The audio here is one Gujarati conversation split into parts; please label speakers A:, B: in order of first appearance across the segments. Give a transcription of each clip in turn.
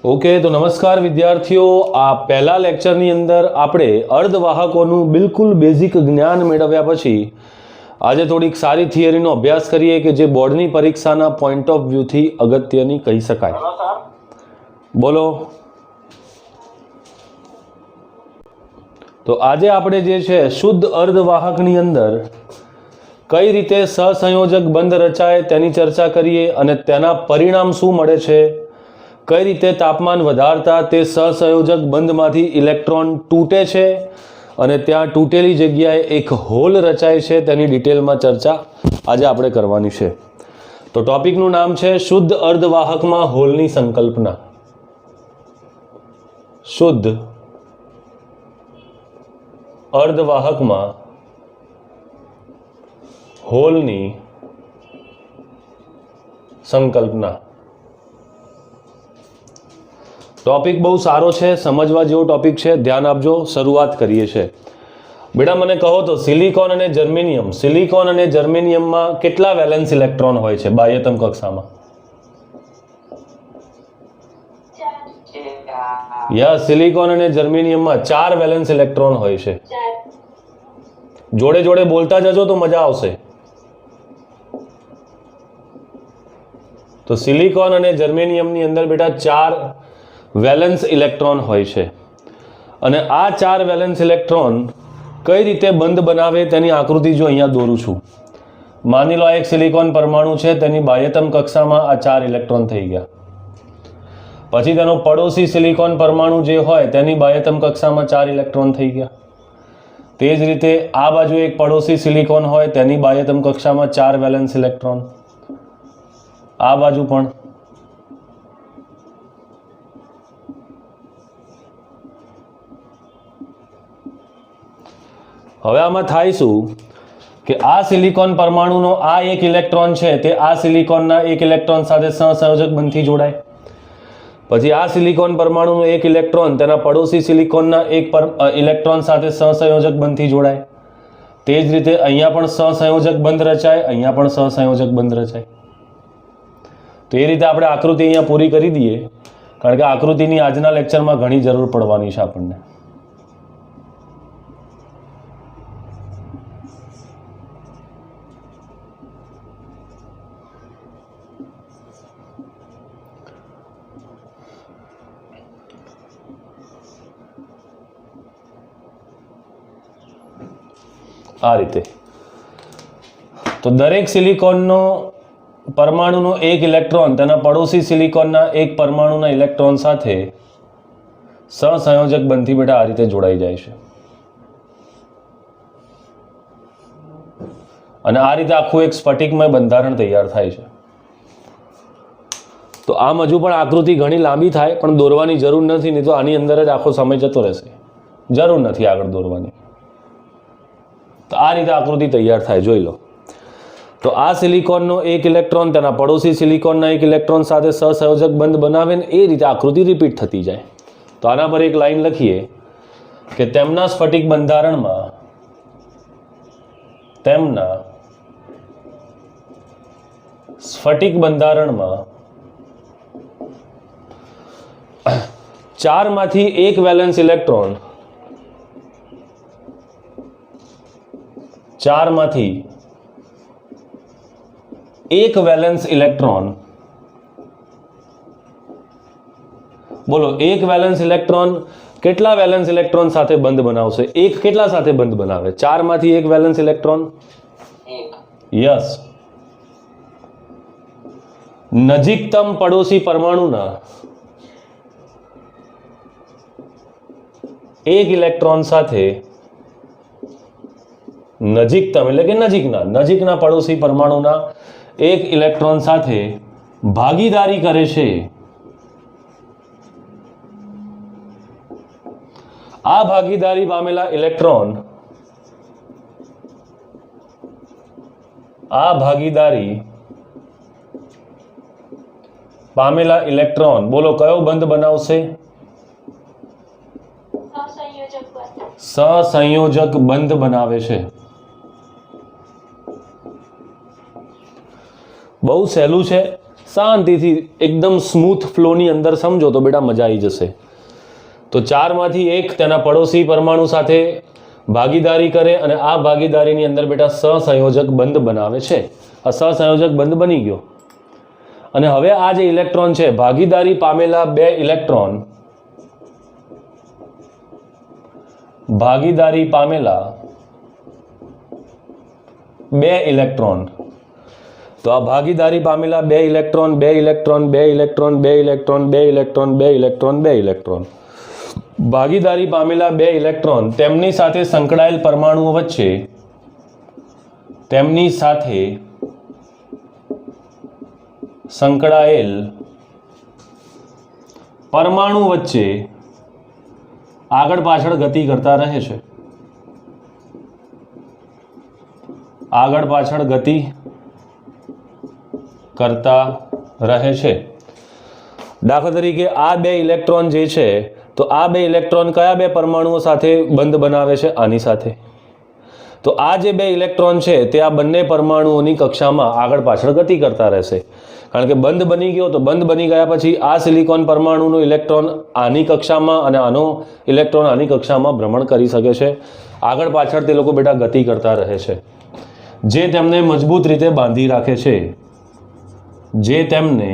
A: ओके तो नमस्कार विद्यार्थीओ आ पहला लेक्चरनी अंदर आपणे अर्धवाहकोनुं बिल्कुल बेसिक ज्ञान मेळव्या पछी आजे थोड़ीक सारी थियरीनो अभ्यास करीए के जे बोर्डनी परीक्षाना पॉइंट ऑफ व्यू थी अगत्यनी कही शकाय। बोलो। तो आजे आपणे जे छे शुद्ध अर्धवाहकनी अंदर कई रीते सहसंयोजक बंध रचाय तेनी चर्चा करीए अने तेना परिणाम शुं मळे छे, कई रीते तापमान वधारता ते सहसंयोजक बंधमांथी इलेक्ट्रॉन तूटे छे अने त्यां तूटेली जग्याए एक होल रचाय छे तेनी डिटेलमां चर्चा आज आपणे करवानी छे। तो टॉपिकनुं नाम छे शुद्ध अर्धवाहकमां होलनी संकल्पना। शुद्ध अर्धवाहकमां होलनी संकल्पना। टॉपिक बहुत सारो छे, समझवा जेवो टॉपिक छे, ध्यान आपजो। शुरुआत करीए छे। बेटा मने कहो तो सिलिकॉन अने जर्मेनियम, सिलिकॉन अने जर्मेनियम में केटला वेलेंस इलेक्ट्रॉन होय छे बाह्यतम कक्षामां? या सिलिकॉन अने जर्मेनियम में 4 वेलेंस इलेक्ट्रॉन होय छे। जोड़े जोड़े बोलता जजो तो मजा आवशे। तो सिलिकॉन अने जर्मेनियम नी अंदर बेटा 4 वेलेंस इलेक्ट्रॉन होय छे अने आ 4 वेलेंस इलेक्ट्रॉन कई रीते बंध बनावे तेनी आकृति जो अहींया दोरुं छुं। मानी लो एक सिलिकॉन परमाणु छे, तेनी बाह्यतम कक्षामां आ 4 इलेक्ट्रॉन थई गया। पछी तेनो पड़ोसी सिलिकॉन परमाणु जे होय तेनी बाह्यतम कक्षामां 4 इलेक्ट्रॉन थई गया। ते ज रीते आ बाजु एक पड़ोसी सिलिकॉन होय तेनी बाह्यतम कक्षामां 4 वेलेंस इलेक्ट्रॉन, आ बाजु पण। हवे आमां थाय शुं के आ सिलिकॉन परमाणुनो आ एक इलेक्ट्रॉन छे ते आ सिलिकॉनना एक इलेक्ट्रॉन साथे सहसंयोजक बंधथी जोड़ाय। पछी आ सिलिकॉन परमाणुनो एक इलेक्ट्रॉन तेना पड़ोसी सिलिकॉनना एक इलेक्ट्रॉन साथे सहसंयोजक बंधथी जोड़ाय। ते ज रीते अहींया पण सहसंयोजक बंध रचाय, अहींया पण सहसंयोजक बंध रचाय। तो ए रीते आपणे आकृति अहींया पूरी करी दीए, कारण के आकृतिनी आजना लेक्चरमां घणी जरूर पड़वानी छे आपणने। आ रीते तो दरेक सिलिकॉननो परमाणुनो एक इलेक्ट्रॉन तेना पड़ोसी सिलिकॉनना एक परमाणुना इलेक्ट्रॉन साथे सहसंयोजक बंधथी बेटा आ रीते जोड़ाई जाय छे अने आ रीते आखुं एक स्फटिकमय बंधारण तैयार थाय छे। तो आम हजू पण आकृति घणी लांबी थाय पण दोरवानी जरूर नथी, नहीं तो आनी अंदर ज आखो समय जतो रहेशे। जरूर नथी आगळ दोरवानी। तो आ रीते आकृति तैयार थाय, जोई लो। तो आ सिलिकॉननो एक इलेक्ट्रॉन तेना पड़ोसी सिलिकॉनना एक इलेक्ट्रॉन साथे सहसंयोजक बंध बनावे ने ए रीते आकृति रिपीट थती जाय। तो आना पर एक लाइन लखीए के तेमना स्फटिक बंधारणमां तेमना स्फटिक बंधारणमां 4 मांथी एक वेलेंस इलेक्ट्रॉन, 4 मांथी एक वेलेंस इलेक्ट्रॉन, बोलो एक वेलेंस इलेक्ट्रॉन केटला वेलेंस इलेक्ट्रॉन साथे बंध बनावशे? एक केटला साथे बंध बनावे? 4 मांथी एक वेलेंस इलेक्ट्रॉन, यस। नजीकतम पड़ोसी परमाणुना एक इलेक्ट्रॉन साथे नजीकतम એટલે કે નજીકના પડોશી પરમાણુના એક ઇલેક્ટ્રોન સાથે ભાગીદારી કરે છે। આ ભાગીદારી પામેલા ઇલેક્ટ્રોન, આ ભાગીદારી પામેલા ઇલેક્ટ્રોન બોલો કયો બંધ બનાવશે? सहसंयोजक बंध बनावे छे। बहु सहेलू है, શાંતિથી એકદમ સ્મૂથ ફ્લોની અંદર સમજો તો બેટા મજા આવી જશે. તો 4 માંથી 1 તેના પડોશી પરમાણુ સાથે ભાગીદારી કરે અને આ ભાગીદારીની અંદર બેટા સહસંયોજક બંધ બનાવે છે. આ સહસંયોજક બંધ બની ગયો. અને હવે આ જે ઇલેક્ટ્રોન છે, ભાગીદારી પામેલા 2 ઇલેક્ટ્રોન, ભાગીદારી પામેલા 2 ઇલેક્ટ્રોન, તો આ ભાગીદારી પામેલા 2 electron 2 electron 2 electron 2 electron 2 electron 2 electron 2 electron, ભાગીદારી પામેલા 2 ઇલેક્ટ્રોન તેમની સાથે સંકળાયેલ પરમાણુઓ વચ્ચે, તેમની સાથે સંકળાયેલ પરમાણુ વચ્ચે આગળ પાછળ ગતિ કરતા રહે છે. આગળ પાછળ ગતિ કરતા રહે છે. દાખલા તરીકે આ 2 ઇલેક્ટ્રોન જે છે, તો આ 2 ઇલેક્ટ્રોન કયા 2 પરમાણુઓ સાથે બંધ બનાવે છે? આની સાથે. તો આ જે 2 ઇલેક્ટ્રોન છે તે આ બંને પરમાણુઓની કક્ષામાં આગળ પાછળ ગતિ કરતા રહેશે. કારણ કે બંધ બની ગયો, તો બંધ બની ગયા પછી આ સિલિકોન પરમાણુનો ઇલેક્ટ્રોન આની કક્ષામાં અને આનો ઇલેક્ટ્રોન આની કક્ષામાં ભ્રમણ કરી શકે છે. આગળ પાછળ તે લોકો બેટા ગતિ કરતા રહે છે, જે તેમને મજબૂત રીતે બાંધી રાખે છે. જે તેમને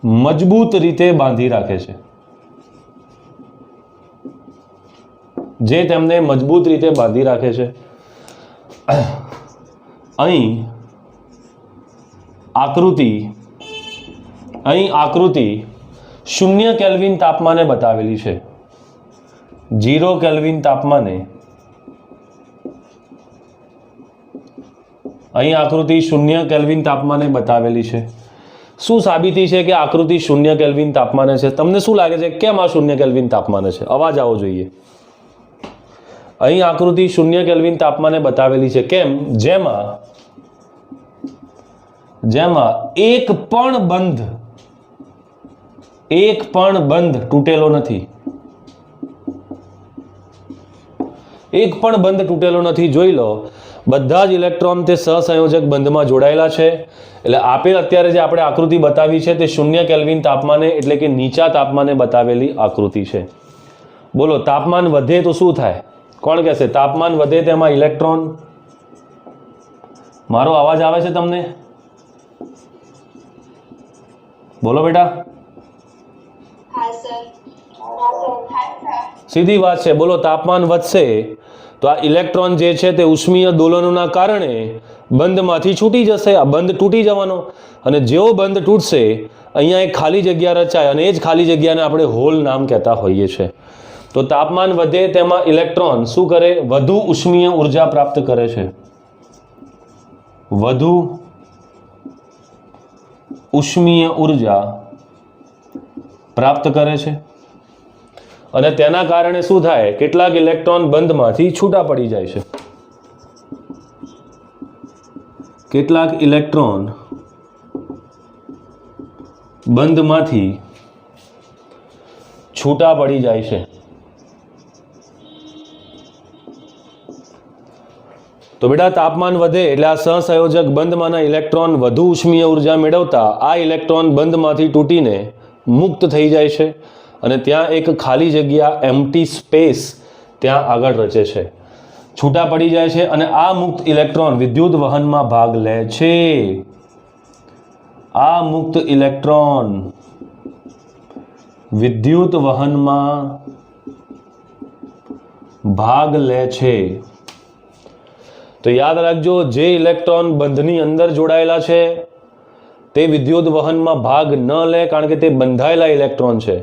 A: મજબૂત રીતે બાંધી રાખે છે. જે તેમને મજબૂત રીતે બાંધી રાખે છે. અહીં આકૃતિ 0 કેલ્વિન તાપમાને બતાવેલી છે. 0 કેલ્વિન તાપમાને અહીં આકૃતિ 0 કેલ્વિન તાપમાને બતાવેલી છે. શું સાબિતી છે કે આકૃતિ 0 કેલ્વિન તાપમાને છે? તમને શું લાગે છે કેમ આ 0 કેલ્વિન તાપમાને છે? અવાજ આવવો જોઈએ. અહીં આકૃતિ 0 કેલ્વિન તાપમાને બતાવેલી છે. કેમ? જેમાં એક પણ બંધ તૂટેલો નથી. એક પણ બંધ તૂટેલો નથી. જોઈ લો, બધા જ ઇલેક્ટ્રોન તે સહસંયોજક બંધમાં જોડાયેલા છે. એટલે આપેલ અત્યારે જે આપણે આકૃતિ બતાવી છે તે 0 કેલ્વિન તાપમાને એટલે કે નીચા તાપમાને બતાવેલી આકૃતિ છે. બોલો, તાપમાન વધે તો શું થાય? કોણ કહેશે? તાપમાન વધે તેમાં ઇલેક્ટ્રોન. મારો અવાજ આવે છે તમને? બોલો બેટા. સીધી વાત છે. બોલો, તાપમાન વધશે તો આ ઇલેક્ટ્રોન જે છે તે ઉષ્મીય દોલનોના કારણે બંધમાંથી છૂટી જશે. આ બંધ તૂટી જવાનો, અને જેવો બંધ તૂટશે અહીંયા એક ખાલી જગ્યા રચાય, અને એ જ ખાલી જગ્યાને આપણે હોલ નામ કહેતા હોઈએ છીએ. તો તાપમાન વધે તેમાં ઇલેક્ટ્રોન શું કરે? વધુ ઉષ્મીય ઉર્જા પ્રાપ્ત કરે છે. વધુ ઉષ્મીય ઉર્જા પ્રાપ્ત કરે છે. અને તેના કારણે શું થાય? કેટલાક ઇલેક્ટ્રોન બંધમાંથી છૂટા પડી જાય છે. કેટલાક ઇલેક્ટ્રોન બંધમાંથી છૂટા પડી જાય છે. તો બેટા, તાપમાન વધે એટલે આ સહસંયોજક બંધમાંના ઇલેક્ટ્રોન વધુ ઉષ્મીય ઉર્જા મેળવતા આ ઇલેક્ટ્રોન બંધમાંથી તૂટીને મુક્ત થઈ જાય છે, અને ત્યાં એક ખાલી જગ્યા એમ્પ્ટી સ્પેસ ત્યાં આગળ રચે છે, છૂટા પડી જાય છે. અને આ મુક્ત ઇલેક્ટ્રોન વિદ્યુત વહનમાં ભાગ લે છે. આ મુક્ત ઇલેક્ટ્રોન વિદ્યુત વહનમાં ભાગ લે છે. તો યાદ રાખજો, જે ઇલેક્ટ્રોન બંધની અંદર જોડાયેલા છે તે વિદ્યુત વહનમાં ભાગ ન લે, કારણ કે તે બંધાયેલા ઇલેક્ટ્રોન છે.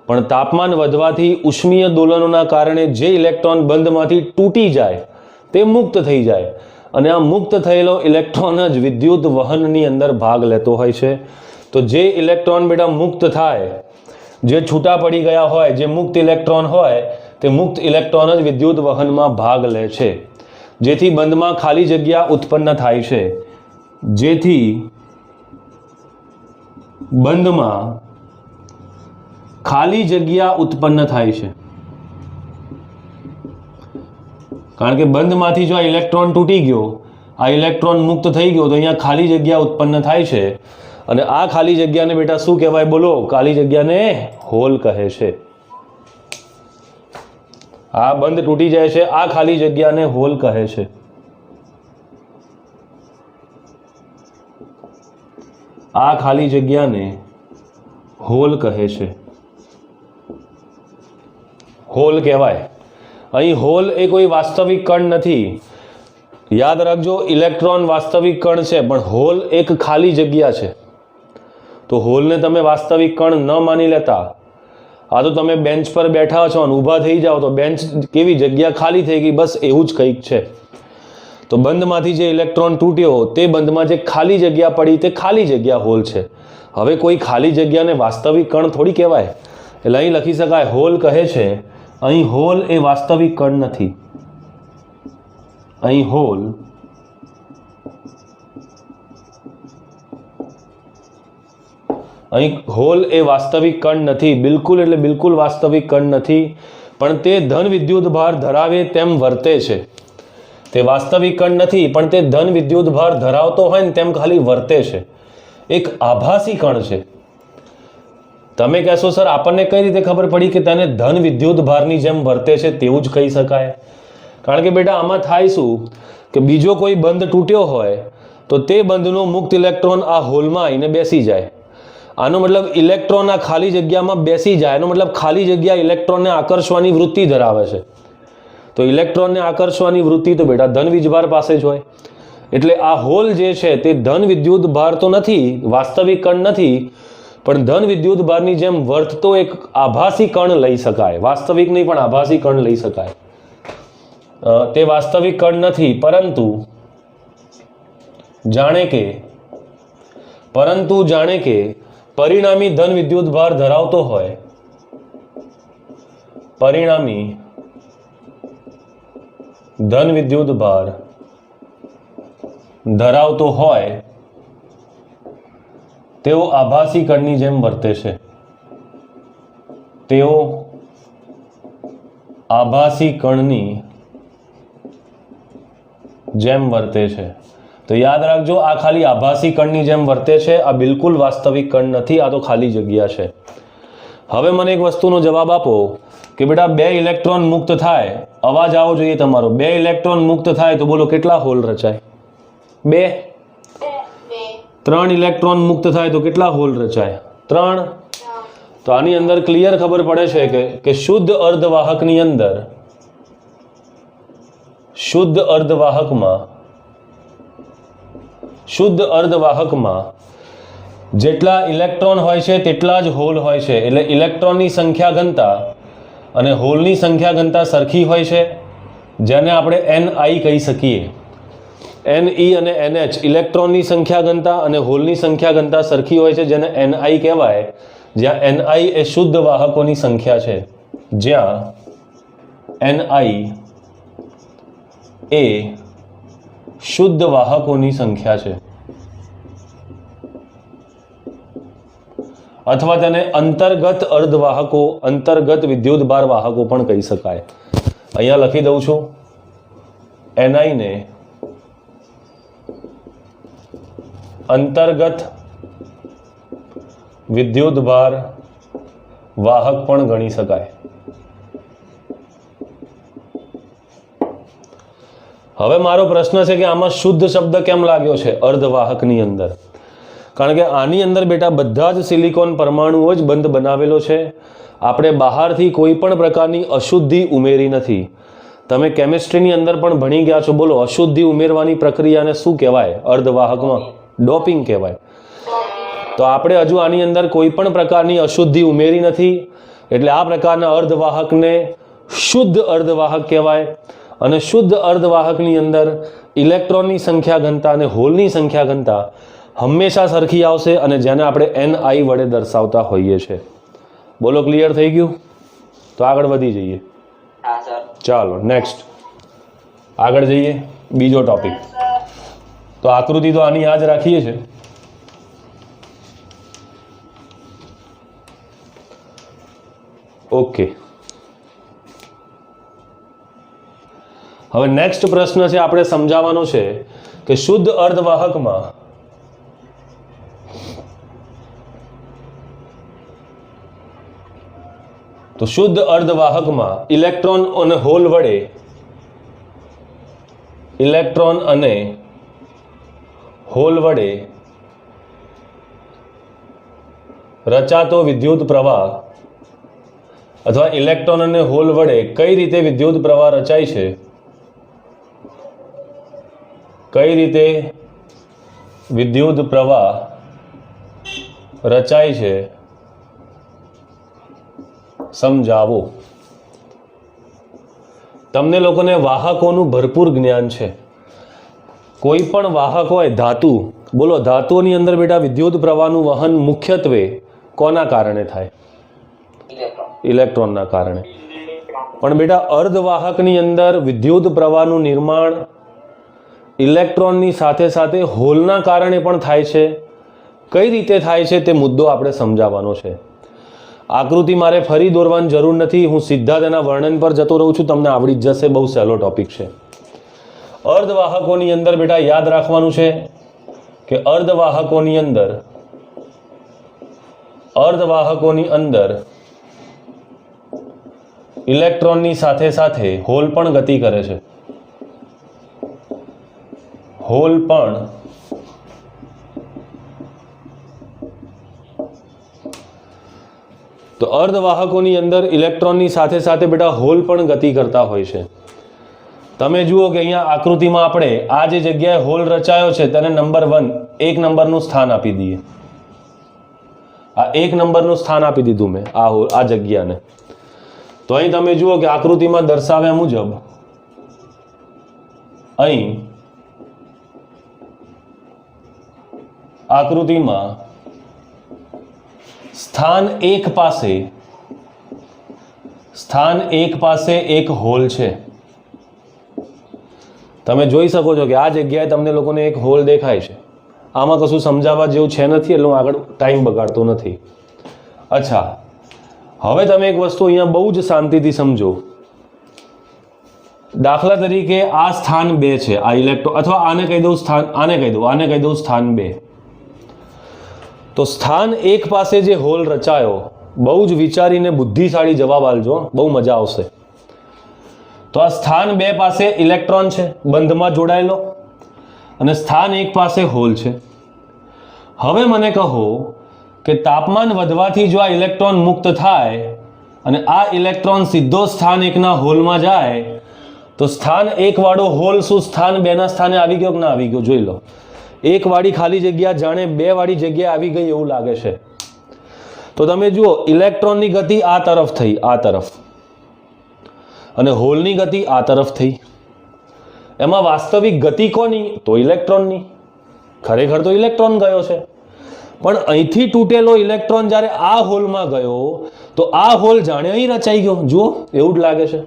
A: પણ તાપમાન વધવાથી ઉષ્મીય દોલનોના કારણે જે ઇલેક્ટ્રોન બંધમાંથી તૂટી જાય તે મુક્ત થઈ જાય, અને આ મુક્ત થયેલો ઇલેક્ટ્રોન જ વિદ્યુત વહનની અંદર ભાગ લેતો હોય છે. તો જે ઇલેક્ટ્રોન બેટા મુક્ત થાય, જે છૂટા પડી ગયા હોય, જે મુક્ત ઇલેક્ટ્રોન હોય, તે મુક્ત ઇલેક્ટ્રોન જ વિદ્યુત વહનમાં ભાગ લે છે, જેથી બંધમાં ખાલી જગ્યા ઉત્પન્ન થાય છે. જેથી બંધમાં ખાલી જગ્યા ઉત્પન્ન થાય છે. કારણ કે બંધમાંથી જો ઇલેક્ટ્રોન તૂટી ગયો આ ઇલેક્ટ્રોન મુક્ત થઈ ગયો તો અહીંયા ખાલી જગ્યા ઉત્પન્ન થાય છે અને આ ખાલી જગ્યાને બેટા શું કહેવાય બોલો? ખાલી જગ્યાને હોલ કહે છે. આ બંધ તૂટી જાય છે, આ ખાલી જગ્યાને હોલ કહે છે. આ ખાલી જગ્યાને હોલ કહે છે, હોલ કહેવાય. અહીં હોલ એ કોઈ વાસ્તવિક કણ નથી. યાદ રાખજો, ઇલેક્ટ્રોન વાસ્તવિક કણ છે પણ હોલ એક ખાલી જગ્યા છે. તો હોલને તમે વાસ્તવિક કણ ન માની લેતા. આ તો તમે બેન્ચ પર બેઠા છો અને ઊભા થઈ જાઓ તો બેન્ચ કેવી જગ્યા ખાલી થઈ ગઈ, બસ એવું જ કંઈક છે. તો બંધમાંથી જે ઇલેક્ટ્રોન તૂટ્યો તે બંધમાં જે ખાલી જગ્યા પડી તે ખાલી જગ્યા હોલ છે. હવે કોઈ ખાલી જગ્યાને વાસ્તવિક કણ થોડી કહેવાય. એટલે અહીં લખી શકાય હોલ કહે છે. અહીં હોલ એ વાસ્તવિક કણ નથી. અહીં હોલ એ વાસ્તવિક કણ નથી. બિલકુલ એટલે બિલકુલ વાસ્તવિક કણ નથી, પણ તે ધન વિદ્યુત ભાર ધરાવે તેમ વર્તે છે. તે વાસ્તવિક કણ નથી પણ તે ધન વિદ્યુત ભાર ધરાવતો હોય ને તેમ ખાલી વર્તે છે. એક આભાસી કણ છે. તમે કહેશો સર આપણને કઈ રીતે ખબર પડી કે તેને ધન વિદ્યુત ભારની જેમ વર્તે છે? તેવું જ કહી શકાય. કારણ કે બેટા આમાં થાય શું કે બીજો કોઈ બંધ તૂટ્યો હોય તો તે બંધનો મુક્ત ઇલેક્ટ્રોન આ હોલમાં આવીને બેસી જાય. આનો મતલબ ઇલેક્ટ્રોન આ ખાલી જગ્યામાં બેસી જાય. એનો મતલબ ખાલી જગ્યા ઇલેક્ટ્રોનને આકર્ષવાની વૃત્તિ ધરાવે છે. તો ઇલેક્ટ્રોનને આકર્ષવાની વૃત્તિ તો બેટા ધન વીજભાર પાસે જ હોય. એટલે આ હોલ જે છે તે ધન વિદ્યુત ભાર તો નથી, વાસ્તવિક કણ નથી, પણ ધન વિદ્યુત ભારની જેમ વર્તતો એક આભાસી કણ લઈ શકાય. વાસ્તવિક નહીં પણ આભાસી કણ લઈ શકાય. તે વાસ્તવિક કણ નથી, પરંતુ જાણે કે પરિણામી ધન વિદ્યુત ભાર ધરાવતો હોય, પરિણામી ધન વિદ્યુત ભાર ધરાવતો હોય તેઓ આભાસી કણની જેમ વર્તે છે. તેઓ આભાસી કણની જેમ વર્તે છે. તો યાદ રાખજો, આ ખાલી આભાસી કણની જેમ વર્તે છે. આ બિલકુલ વાસ્તવિક કણ નથી, આ તો ખાલી જગ્યા છે. હવે મને એક વસ્તુનો જવાબ આપો કે બેટા 2 ઇલેક્ટ્રોન મુક્ત થાય, અવાજ આવવો જોઈએ તમારો. 2 ઇલેક્ટ્રોન મુક્ત થાય તો બોલો કેટલા હોલ રચાય? 2. 3 ઇલેક્ટ્રોન મુક્ત થાય તો કેટલા હોલ રચાય? 3. તો આની અંદર ક્લિયર ખબર પડે છે કે શુદ્ધ અર્ધવાહકની અંદર, શુદ્ધ અર્ધવાહકમાં જેટલા ઇલેક્ટ્રોન હોય છે તેટલા જ હોલ હોય છે. એટલે ઇલેક્ટ્રોનની સંખ્યા ઘનતા અને હોલની સંખ્યા ઘનતા સરખી હોય છે, જેને આપણે Ni કહી શકીએ. Ne અને NH ઇલેક્ટ્રોનની સંખ્યા ઘનતા અને હોલની સંખ્યા ઘનતા સરખી હોય છે, જેને Ni કહેવાય. જ્યાં Ni એ શુદ્ધ વાહકોની સંખ્યા છે, જ્યાં Ni એ શુદ્ધ વાહકોની સંખ્યા છે, અથવા તેને અંતર્ગત અર્ધવાહકો, અંતર્ગત વિદ્યુતભાર વાહકો પણ કહી શકાય. અહીંયા લખી દઉં છું, Ni ને અંતર્ગત વિદ્યુતભાર વાહક પણ ગણી શકાય. હવે મારો પ્રશ્ન છે કે આમાં શુદ્ધ શબ્દ કેમ લાગ્યો છે અર્ધવાહકની અંદર? કારણ કે આની અંદર બેટા બધા જ સિલિકોન પરમાણુઓ જ બંધ બનાવેલો છે. આપણે બહારથી કોઈ પણ પ્રકારની અશુદ્ધિ ઉમેરી નથી. તમે કેમિસ્ટ્રીની અંદર પણ ભણી ગયા છો. બોલો, અશુદ્ધિ ઉમેરવાની પ્રક્રિયાને શું કહેવાય? અર્ધવાહકમાં ડોપિંગ કહેવાય. તો આપણે હજુ આની અંદર કોઈ પણ પ્રકારની અશુદ્ધિ ઉમેરી નથી. એટલે આ પ્રકારના અર્ધવાહકને શુદ્ધ અર્ધવાહક કહેવાય. અને શુદ્ધ અર્ધવાહકની અંદર ઇલેક્ટ્રોનની સંખ્યા ઘનતા અને હોલની સંખ્યા ઘનતા હંમેશા સરખી આવશે, અને જેને આપણે Ni વડે દર્શાવતા હોઈએ છીએ. બોલો, ક્લિયર થઈ ગયું? તો આગળ વધી જઈએ. ચાલો નેક્સ્ટ આગળ જઈએ. બીજો ટોપિક. તો આકૃતિ તો આની આ જ રાખીએ છીએ. ઓકે, હવે નેક્સ્ટ પ્રશ્ન છે આપણે સમજાવવાનો છે કે શુદ્ધ અર્ધવાહકમાં તો શુદ્ધ અર્ધવાહકમાં ઇલેક્ટ્રોન અને હોલ વડે રચાતો વિદ્યુત પ્રવાહ અથવા ઇલેક્ટ્રોન અને હોલ વડે કઈ રીતે વિદ્યુત પ્રવાહ રચાય છે, કઈ રીતે વિદ્યુત પ્રવાહ રચાય છે સમજાવો. તમને લોકોને વાહકોનું ભરપૂર જ્ઞાન છે. કોઈ પણ વાહક હોય, ધાતુ, બોલો ધાતુઓની અંદર બેટા વિદ્યુત પ્રવાહનું વહન મુખ્યત્વે કોના કારણે થાય? ઇલેક્ટ્રોનના કારણે. પણ બેટા અર્ધવાહકની અંદર વિદ્યુત પ્રવાહનું નિર્માણ ઇલેક્ટ્રોનની સાથે સાથે હોલના કારણે પણ થાય છે. કઈ રીતે થાય છે તે મુદ્દો આપણે સમજાવવાનો છે. આકૃતિ મારે ફરી દોરવાની જરૂર નથી, હું સીધા તેના વર્ણન પર જતો રહું છું, તમને આવડી જ જશે. બહુ સહેલો ટોપિક છે. અર્ધવાહકોની અંદર બેટા યાદ રાખવાનું છે કે અર્ધવાહકોની અંદર ઇલેક્ટ્રોનની સાથે સાથે હોલ પણ ગતિ કરે છે. તો અર્ધવાહકોની અંદર ઇલેક્ટ્રોનની સાથે સાથે બેટા હોલ પણ ગતિ કરતા હોય છે. તમે જુઓ કે અહીંયા આકૃતિમાં આપણે આ જે જગ્યાએ હોલ રચાયો છે તેને નંબર 1, 1 નંબરનું સ્થાન આપી દઈએ. આ 1 નંબરનું સ્થાન આપી દીધું મેં આ જગ્યાને. તો અહીં તમે જુઓ કે આકૃતિમાં દર્શાવ્યા મુજબ અહીં આકૃતિમાં સ્થાન 1 પાસે એક હોલ છે. તમે જોઈ શકો છો કે આ જગ્યાએ તમને લોકોને એક હોલ દેખાય છે. આમાં કશું સમજાવવા જેવું છે નથી, એટલે હું આગળ ટાઈમ બગાડતો નથી. અચ્છા, હવે તમે એક વસ્તુ અહીંયા બહુ જ શાંતિથી સમજો. દાખલા તરીકે આ સ્થાન 2 છે, આ ઇલેક્ટ્રોન, અથવા આને કહી દઉં સ્થાન 2. તો સ્થાન 1 પાસે જે હોલ રચાયો, બહુ જ વિચારીને બુદ્ધિશાળી જવાબ આપજો, બહુ મજા આવશે. તો આ સ્થાન 2 પાસે ઇલેક્ટ્રોન છે બંધમાં જોડાયેલો, અને સ્થાન 1 પાસે હોલ છે. હવે મને કહો કે તાપમાન વધવાથી જો આ ઇલેક્ટ્રોન મુક્ત થાય અને આ ઇલેક્ટ્રોન સીધો સ્થાન 1ના હોલમાં જાય, તો સ્થાન 1 વાળો હોલ શું સ્થાન 2ના સ્થાને આવી ગયો કે ના આવી ગયો? જોઈ લો. 1 વાળી ખાલી જગ્યા જાણે 2 વાળી જગ્યાએ આવી ગઈ એવું લાગે છે. તો તમે જુઓ, ઇલેક્ટ્રોનની ગતિ આ તરફ થઈ, આ તરફ, અને હોલની ગતિ આ તરફ થઈ. એમાં વાસ્તવિક ગતિ કોની? તો ઇલેક્ટ્રોનની. ખરેખર તો ઇલેક્ટ્રોન ગયો છે, પણ અહીંથી તૂટેલો ઇલેક્ટ્રોન જ્યારે આ હોલમાં ગયો તો આ હોલ જાણે અહીં રચાઈ ગયો. જુઓ, એવું જ લાગે છે.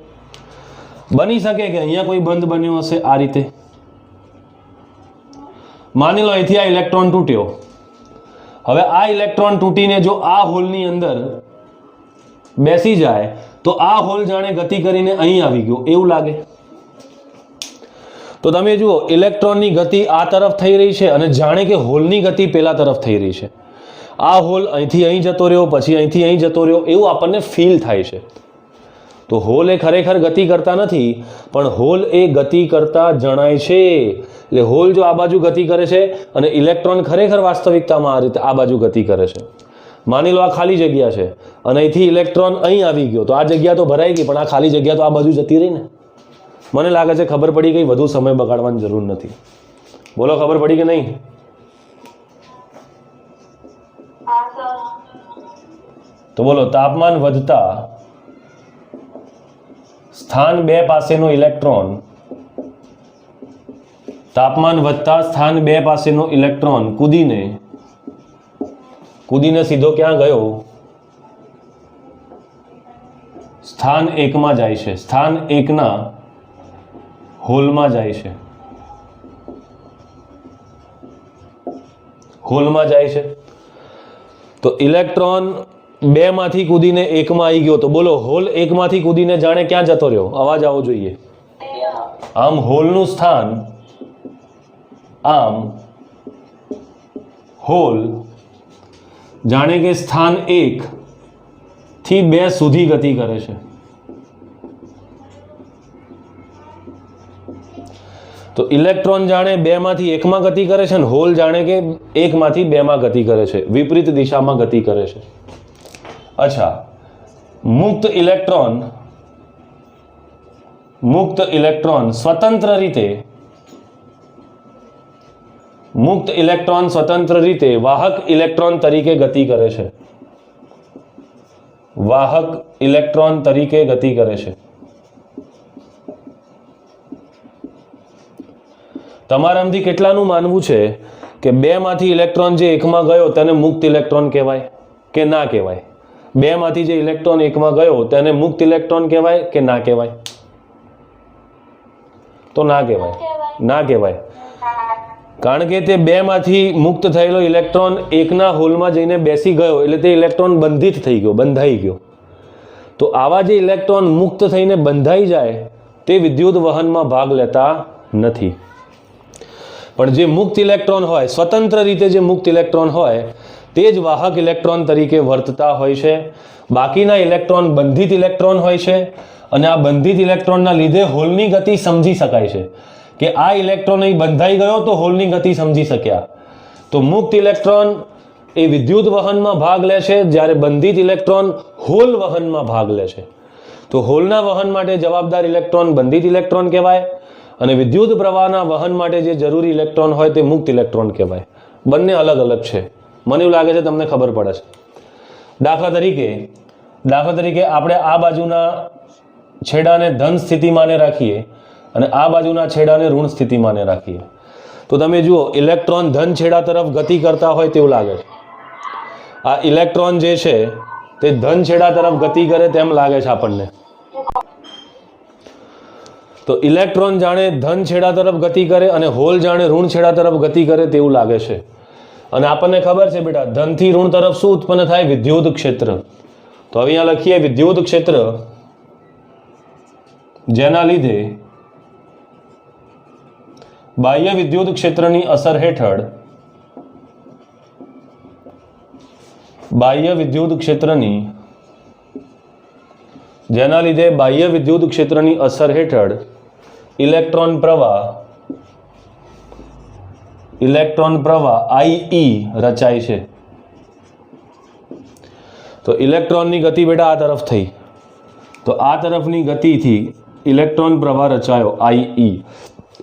A: બની શકે કે અહીંયા કોઈ બંધ બન્યો હશે આ રીતે. માની લો અહીંથી આ ઇલેક્ટ્રોન તૂટ્યો. હવે આ ઇલેક્ટ્રોન તૂટીને જો આ હોલની અંદર બેસી જાય તો આ હોલ જાણે ગતિ કરીને અહીં આવી ગયો એવું લાગે. તો તમે જુઓ, ઇલેક્ટ્રોનની ગતિ આ તરફ થઈ રહી છે અને જાણે કે હોલની ગતિ પેલા તરફ થઈ રહી છે. આ હોલ અહીંથી અહીં જતો રહ્યો, પછી અહીંથી અહીં જતો રહ્યો, એવું આપણને ફીલ થાય છે. તો હોલ એ ખરેખર ગતિ કરતા નથી, પણ હોલ એ ગતિ કરતા જણાય છે. એટલે હોલ જો આ બાજુ ગતિ કરે છે અને ઇલેક્ટ્રોન ખરેખર વાસ્તવિકતામાં આ રીતે આ બાજુ ગતિ કરે છે. માની લો આ ખાલી જગ્યા છે અને અહીંથી ઇલેક્ટ્રોન અહીં આવી ગયો, તો આ જગ્યા તો ભરાઈ ગઈ, પણ આ ખાલી જગ્યા તો આ બાજુ જતી રહી ને. મને લાગે છે ખબર પડી ગઈ, વધુ સમય બગાડવાની જરૂર નથી. બોલો, ખબર પડી કે નહીં? તો બોલો, તાપમાન વધતા સ્થાન 2 પાસેનો ઇલેક્ટ્રોન, કૂદીને સીધો ક્યાં ગયો? સ્થાન 1માં જાય છે, સ્થાન 1ના હોલમાં જાય છે, તો ઇલેક્ટ્રોન 2 માંથી કૂદીને 1માં આવી ગયો. તો બોલો, હોલ 1 માંથી કૂદીને જાણે ક્યાં જતો રહ્યો? અવાજ આવવો જોઈએ. આમ હોલનું સ્થાન, આમ હોલ જાણે કે સ્થાન 1 થી 2 સુધી ગતિ કરે છે. તો ઇલેક્ટ્રોન જાણે 2 માંથી 1 માં ગતિ કરે છે અને હોલ જાણે કે 1 માંથી 2 માં ગતિ કરે છે, વિપરીત દિશામાં ગતિ કરે છે. અચ્છા, મુક્ત ઇલેક્ટ્રોન સ્વતંત્ર રીતે વાહક ઇલેક્ટ્રોન તરીકે ગતિ કરે છે. વાહક ઇલેક્ટ્રોન તરીકે ગતિ કરે છે. તમારામાંથી કેટલાનું માનવું છે કે 2 માંથી ઇલેક્ટ્રોન જે 1 માં ગયો તેને મુક્ત ઇલેક્ટ્રોન કહેવાય કે ના કહેવાય? 2 માંથી જે ઇલેક્ટ્રોન 1 માં ગયો તેને મુક્ત ઇલેક્ટ્રોન કહેવાય કે ના કહેવાય? તો ના કહેવાય. કારણ કે તે 2 માંથી મુક્ત થયેલો ઇલેક્ટ્રોન 1ના હોલમાં જઈને બેસી ગયો એટલે તે ઇલેક્ટ્રોન બંધાઈ ગયો. તો આવા જે ઇલેક્ટ્રોન મુક્ત થઈને બંધાઈ જાય તે વિદ્યુત વહનમાં ભાગ લેતા નથી. પણ જે મુક્ત ઇલેક્ટ્રોન હોય, સ્વતંત્ર રીતે જે મુક્ત ઇલેક્ટ્રોન હોય તે જ વાહક ઇલેક્ટ્રોન તરીકે વર્તતા હોય છે. બાકીના ઇલેક્ટ્રોન બંધિત ઇલેક્ટ્રોન હોય છે અને આ બંધિત ઇલેક્ટ્રોનના લીધે હોલની ગતિ સમજી શકાય છે કે આ ઇલેક્ટ્રોન અહીં બંધાઈ ગયો તો હોલની ગતિ સમજી શક્યા. તો મુક્ત ઇલેક્ટ્રોન એ વિદ્યુત વહનમાં ભાગ લે છે, જ્યારે બંધિત ઇલેક્ટ્રોન હોલ વહનમાં ભાગ લે છે. તો હોલના વહન માટે જવાબદાર ઇલેક્ટ્રોન બંધિત ઇલેક્ટ્રોન કહેવાય અને વિદ્યુત પ્રવાહના વહન માટે જે જરૂરી ઇલેક્ટ્રોન હોય તે મુક્ત ઇલેક્ટ્રોન કહેવાય. બંને અલગ અલગ છે. મને એવું લાગે છે તમને ખબર પડે છે. દાખલા તરીકે આપણે આ બાજુના છેડાને ધન સ્થિતિમાને રાખીએ અને આ બાજુના છેડાને ઋણ સ્થિતિમાને રાખીએ તો તમે જુઓ ઇલેક્ટ્રોન ધન છેડા તરફ ગતિ કરતા હોય તેવું લાગે છે. આ ઇલેક્ટ્રોન જે છે તે ધન છેડા તરફ ગતિ કરે તેમ લાગે છે આપણને. તો ઇલેક્ટ્રોન જાણે ધન છેડા તરફ ગતિ કરે અને હોલ જાણે ઋણ છેડા તરફ ગતિ કરે તેવું લાગે છે. અને આપણને ખબર છે બેટા, ધનથી ઋણ તરફ શું ઉત્પન્ન થાય? વિદ્યુત ક્ષેત્ર. તો હવે અહીંયા લખીએ વિદ્યુત ક્ષેત્ર, જેના લીધે બાહ્ય વિદ્યુત ક્ષેત્રની અસર હેઠળ બાહ્ય વિદ્યુત ક્ષેત્રની અસર હેઠળ ઇલેક્ટ્રોન પ્રવાહ IE રચાય છે. તો ઇલેક્ટ્રોનની ગતિ બેટા આ તરફ થઈ, તો આ તરફની ગતિથી ઇલેક્ટ્રોન પ્રવાહ રચાયો IE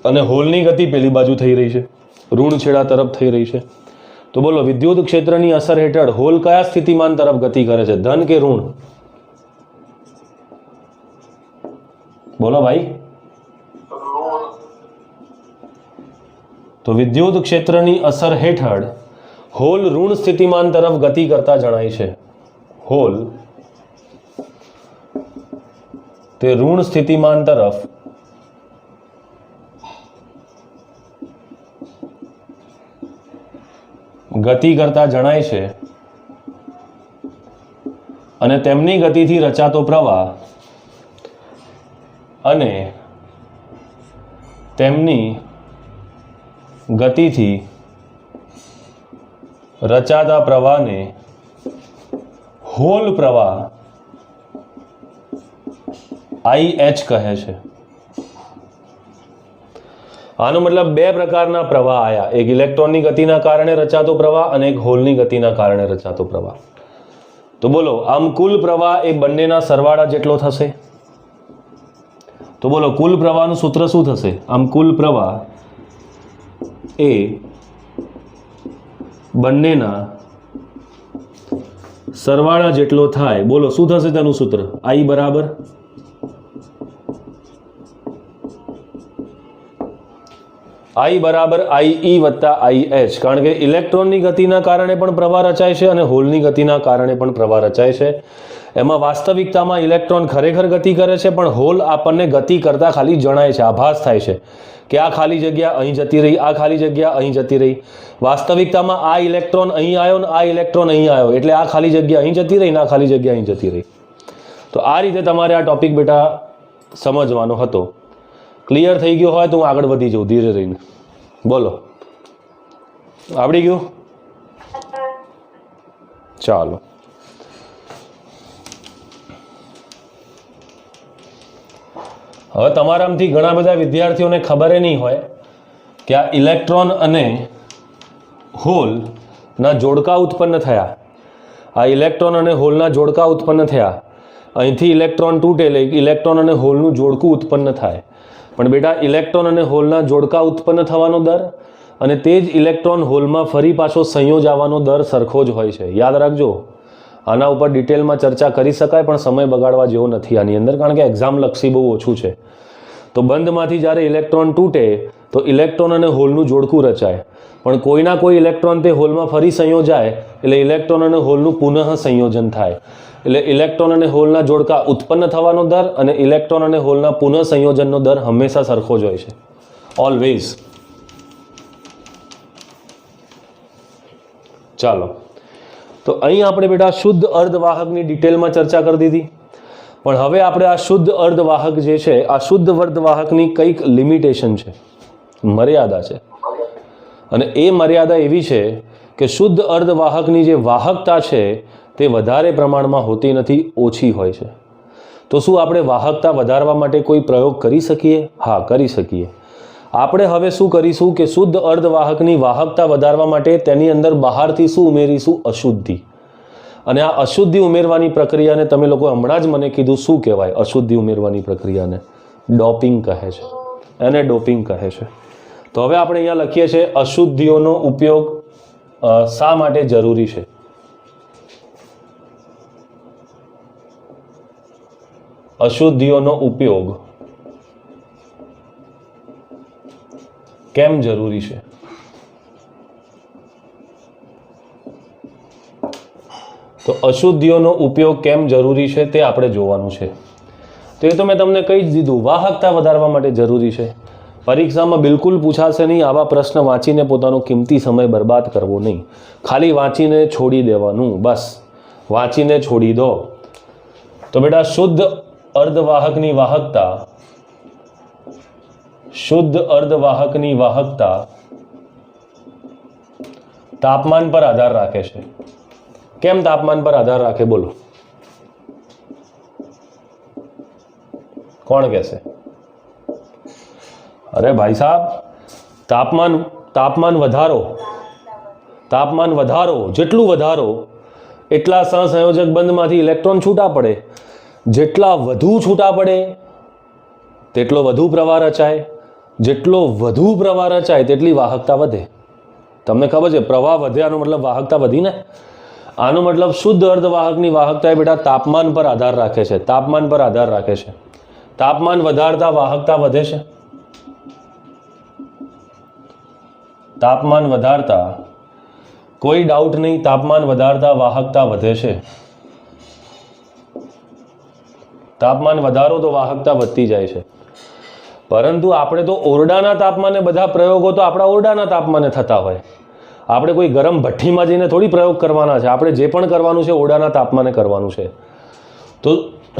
A: અને હોલની ગતિ પેલી બાજુ થઈ રહી છે, ઋણ છેડા તરફ થઈ રહી છે. તો બોલો વિદ્યુત ક્ષેત્રની અસર હેઠળ હોલ કયા સ્થિતિમાન તરફ ગતિ કરે છે, ધન કે ઋણ? બોલો ભાઈ. તો વિદ્યુત ક્ષેત્રની અસર હેઠળ હોલ ઋણ સ્થિતિમાન તરફ ગતિ કરતા જણાય છે. હોલ તે ઋણ સ્થિતિમાન તરફ ગતિ કરતા જણાય છે અને તેમની ગતિથી રચાતો પ્રવાહ અને તેમની ગતિથી રચાતા પ્રવાહને હોલ પ્રવાહ IH કહે છે. આનો મતલબ બે પ્રકારના પ્રવાહ આયા, એક ઇલેક્ટ્રોનની ગતિના કારણે રચાતો પ્રવાહ અને એક હોલની ગતિના કારણે રચાતો પ્રવાહ. તો બોલો આમ કુલ પ્રવાહ એ બંનેના સરવાળા જેટલો થશે. તો બોલો કુલ પ્રવાહનું સૂત્ર શું થશે? આમ કુલ પ્રવાહ એ બંનેના સરવાળા જેટલો થાય. બોલો શું થશે તેનું સૂત્ર? I બરાબર IE વત્તા IH. કારણ કે ઇલેક્ટ્રોનની ગતિના કારણે પણ પ્રવાહ રચાય છે અને હોલની ગતિના કારણે પણ પ્રવાહ રચાય છે. એમાં વાસ્તવિકતામાં ઇલેક્ટ્રોન ખરેખર ગતિ કરે છે, પણ હોલ આપણને ગતિ કરતા ખાલી જણાય છે, આભાસ થાય છે કે આ ખાલી જગ્યા અહીં જતી રહી, આ ખાલી જગ્યા અહીં જતી રહી. વાસ્તવિકતામાં આ ઇલેક્ટ્રોન અહીં આવ્યો ને આ ઇલેક્ટ્રોન અહીં આવ્યો, એટલે આ ખાલી જગ્યા અહીં જતી રહી ને આ ખાલી જગ્યા અહીં જતી રહી. તો આ રીતે તમારે આ ટોપિક બેટા સમજવાનો હતો. ક્લિયર થઈ ગયો હોય તો હું આગળ વધી જાઉં ધીરે રહીને. બોલો, આવડી ગયું? ચાલો. હવે તમારામાંથી ઘણા બધા વિદ્યાર્થીઓને ખબર નહીં હોય કે આ ઇલેક્ટ્રોન અને હોલના જોડકા ઉત્પન્ન થયા. આ ઇલેક્ટ્રોન અને હોલના જોડકા ઉત્પન્ન થયા. અહીંથી ઇલેક્ટ્રોન તૂટે એટલે ઇલેક્ટ્રોન અને હોલનું જોડકું ઉત્પન્ન થાય. પણ બેટા ઇલેક્ટ્રોન અને હોલના જોડકા ઉત્પન્ન થવાનો દર અને તે જ ઇલેક્ટ્રોન હોલમાં ફરી પાછો સંયોજ આવવાનો દર સરખો જ હોય છે. યાદ રાખજો. આના ઉપર ડિટેલમાં ચર્ચા કરી શકાય પણ સમય બગાડવા જેવો નથી આની અંદર, કારણ કે એક્ઝામ લક્ષી બહુ ઓછું છે. તો બંધમાંથી જ્યારે ઇલેક્ટ્રોન તૂટે તો ઇલેક્ટ્રોન અને હોલનું જોડકું રચાય, પણ કોઈના કોઈ ઇલેક્ટ્રોન તે હોલમાં ફરી સંયોજાય એટલે ઇલેક્ટ્રોન અને હોલનું પુનઃ સંયોજન થાય. એટલે ઇલેક્ટ્રોન અને હોલના જોડકા ઉત્પન્ન થવાનો દર અને ઇલેક્ટ્રોન અને હોલના પુનઃ સંયોજનનો દર હંમેશા સરખો જ હોય છે, ઓલવેઝ. ચાલો, તો અહીં આપણે બેટા શુદ્ધ અર્ધવાહકની ડિટેલમાં ચર્ચા કરી દીધી. પણ હવે આપણે આ શુદ્ધ અર્ધવાહક જે છે, આ શુદ્ધ અર્ધવાહકની કંઈક લિમિટેશન છે, મર્યાદા છે. અને એ મર્યાદા એવી છે કે શુદ્ધ અર્ધવાહકની જે વાહકતા છે તે વધારે પ્રમાણમાં હોતી નથી, ઓછી હોય છે. તો શું આપણે વાહકતા વધારવા માટે કોઈ પ્રયોગ કરી શકીએ? હા, કરી શકીએ. આપણે હવે શું કરીશું કે શુદ્ધ અર્ધવાહકની વાહકતા વધારવા માટે તેની અંદર બહારથી શું ઉમેરીશું? અશુદ્ધિ. અને આ અશુદ્ધિ ઉમેરવાની પ્રક્રિયાને તમે લોકો હમણાં જ મને કીધું શું કહેવાય? અશુદ્ધિ ઉમેરવાની પ્રક્રિયાને ડોપિંગ કહે છે, એને ડોપિંગ કહે છે. તો હવે આપણે અહીંયા લખીએ છીએ અશુદ્ધિઓનો ઉપયોગ શા માટે જરૂરી છે? અશુદ્ધિઓનો ઉપયોગ કેમ જરૂરી છે? તો અશુદ્ધિઓનો ઉપયોગ કેમ જરૂરી છે તે આપણે જોવાનું છે. તો એ તો મેં તમને કહી જ દીધું, વાહકતા વધારવા માટે જરૂરી છે. પરીક્ષામાં બિલકુલ પૂછાશે નહીં. આવા પ્રશ્ન વાંચીને પોતાનો કિંમતી સમય બરબાદ કરવો નહીં. ખાલી વાંચીને છોડી દેવાનું, બસ વાંચીને છોડી દો. તો બેટા શુદ્ધ અર્ધવાહકની વાહકતા, શુદ્ધ અર્ધવાહકની વાહકતા તાપમાન પર આધાર રાખે છે. કેમ તાપમાન પર આધાર રાખે? બોલો, કોણ કહેશે? અરે ભાઈ સાહેબ, તાપમાન વધારો જેટલું વધારો એટલા સહસંયોજક બંધમાંથી ઇલેક્ટ્રોન છૂટા પડે. જેટલા વધુ છૂટા પડે તેટલો વધુ પ્રવાહ રચાય. જેટલો વધુ પ્રવાહ રચાય તેટલી વાહકતા વધે. તમને ખબર છે, પ્રવાહ વધે આનો મતલબ વાહકતા વધી ને. આનો મતલબ શુદ્ધ અર્ધવાહકની વાહકતા એ બેટા તાપમાન પર આધાર રાખે છે. તાપમાન પર આધાર રાખે છે. તાપમાન વધારતા વાહકતા વધે છે. તાપમાન વધારતા, કોઈ ડાઉટ નહીં, તાપમાન વધારતા વાહકતા વધે છે. તાપમાન વધારો તો વાહકતા વધતી જાય છે. પરંતુ આપણે તો ઓરડાના તાપમાને બધા પ્રયોગો તો આપણા ઓરડાના તાપમાને થતા હોય. આપણે કોઈ ગરમ ભઠ્ઠીમાં જઈને થોડી પ્રયોગ કરવાના છે. આપણે જે પણ કરવાનું છે ઓરડાના તાપમાને કરવાનું છે. તો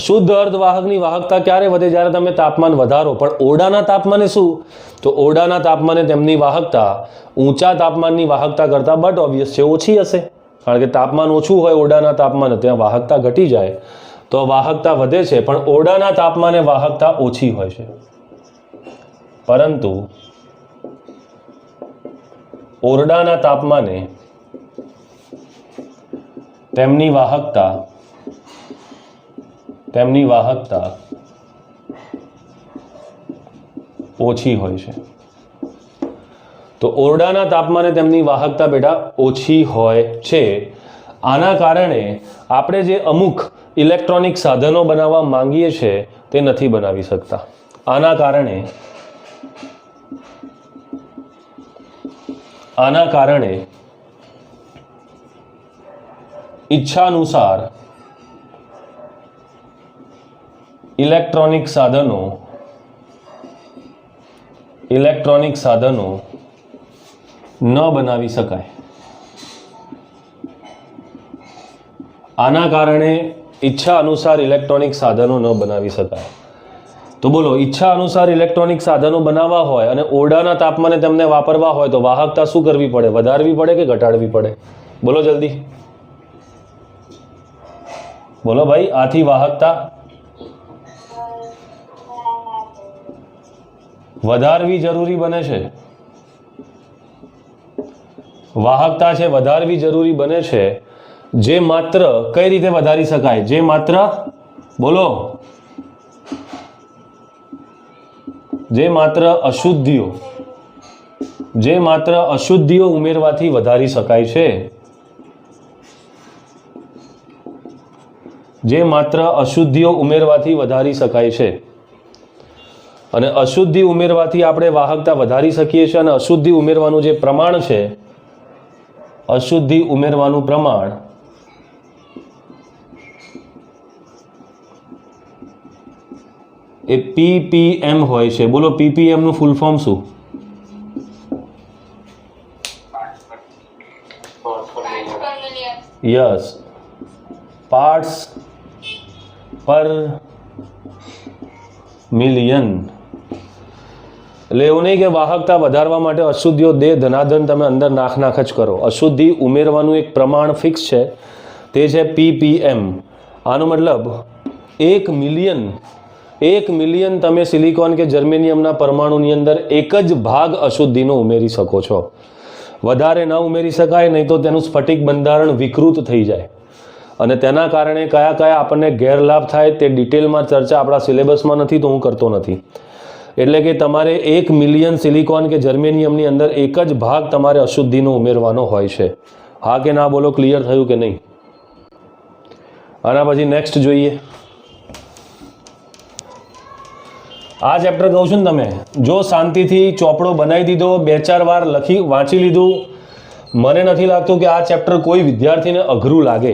A: શુદ્ધ અર્ધવાહકની વાહકતા ક્યારે વધે? જ્યારે તમે તાપમાન વધારો. પણ ઓરડાના તાપમાને શું? તો ઓરડાના તાપમાને તેમની વાહકતા ઊંચા તાપમાનની વાહકતા કરતાં બટ ઓબ્વિયસ છે ઓછી હશે. કારણ કે તાપમાન ઓછું હોય ઓરડાના તાપમાને, ત્યાં વાહકતા ઘટી જાય તો વાહકતા વધે છે. પણ ઓરડાના તાપમાને વાહકતા ઓછી હોય છે. પરંતુ ઓરડાના તાપમાને તેમની વાહકતા ઓછી હોય છે. તો ઓરડાના તાપમાને તેમની વાહકતા બેટા ઓછી હોય છે. આના કારણે આપણે જે અમુક ઇલેક્ટ્રોનિક સાધનો બનાવવા માંગીએ છીએ તે નથી બનાવી શકતા. આના કારણે ઈચ્છાનુસાર ઇલેક્ટ્રોનિક સાધનો ન બનાવી શકાય. આના કારણે ઈચ્છા અનુસાર ઇલેક્ટ્રોનિક સાધનો ન બનાવી શકાય. તો બોલો, ઈચ્છા અનુસાર ઇલેક્ટ્રોનિક સાધનો બનાવવા હોય અને ઓરડાના તાપમાને તેમને વાપરવા હોય તો વાહકતા શું કરવી પડે? વધારવી પડે કે ઘટાડવી પડે? બોલો જલ્દી, બોલો ભાઈ. આથી વાહકતા વધારવી જરૂરી બને છે. વાહકતા છે વધારવી જરૂરી બને છે. જે માત્ર કઈ રીતે વધારી શકાય? જે માત્ર, બોલો, જે માત્ર અશુદ્ધિઓ ઉમેરવાથી વધારી શકાય છે. જે માત્ર અશુદ્ધિઓ ઉમેરવાથી વધારી શકાય છે. અને અશુદ્ધિ ઉમેરવાથી આપણે વાહકતા વધારી શકીએ છીએ. અને અશુદ્ધિ ઉમેરવાનું જે પ્રમાણ છે, અશુદ્ધિ ઉમેરવાનું પ્રમાણ એ ppm હોય છે. બોલો, ppm નું ફૂલ ફોર્મ શું? યસ, પાર્ટ્સ પર મિલિયન. એટલે એવું નહીં કે વાહકતા વધારવા માટે અશુદ્ધિઓ ધનાધન તમે અંદર નાખ જ કરો. અશુદ્ધિ ઉમેરવાનું એક પ્રમાણ ફિક્સ છે, તે છે ppm. આનો મતલબ 1 મિલિયન તમે સિલિકોન કે જર્મેનિયમના પરમાણુની અંદર એક જ ભાગ અશુદ્ધિનો ઉમેરી શકો છો. વધારે ન ઉમેરી શકાય, નહીં તો તેનું સ્ફટિક બંધારણ વિકૃત થઈ જાય. અને તેના કારણે કયા કયા આપણને ગેરલાભ થાય તે ડિટેલમાં ચર્ચા આપણા સિલેબસમાં નથી, તો હું કરતો નથી. એટલે કે તમારે 1 મિલિયન સિલિકોન કે જર્મેનિયમની અંદર એક જ ભાગ તમારે અશુદ્ધિનો ઉમેરવાનો હોય છે. હા કે ના? બોલો, ક્લિયર થયું કે નહીં? આના પછી નેક્સ્ટ જોઈએ. આ ચેપ્ટર કહું છું ને, તમે જો શાંતિથી ચોપડો બનાવી દીધો, 2-4 વાર વાંચી લીધું, મને નથી લાગતું કે આ ચેપ્ટર કોઈ વિદ્યાર્થીને અઘરું લાગે.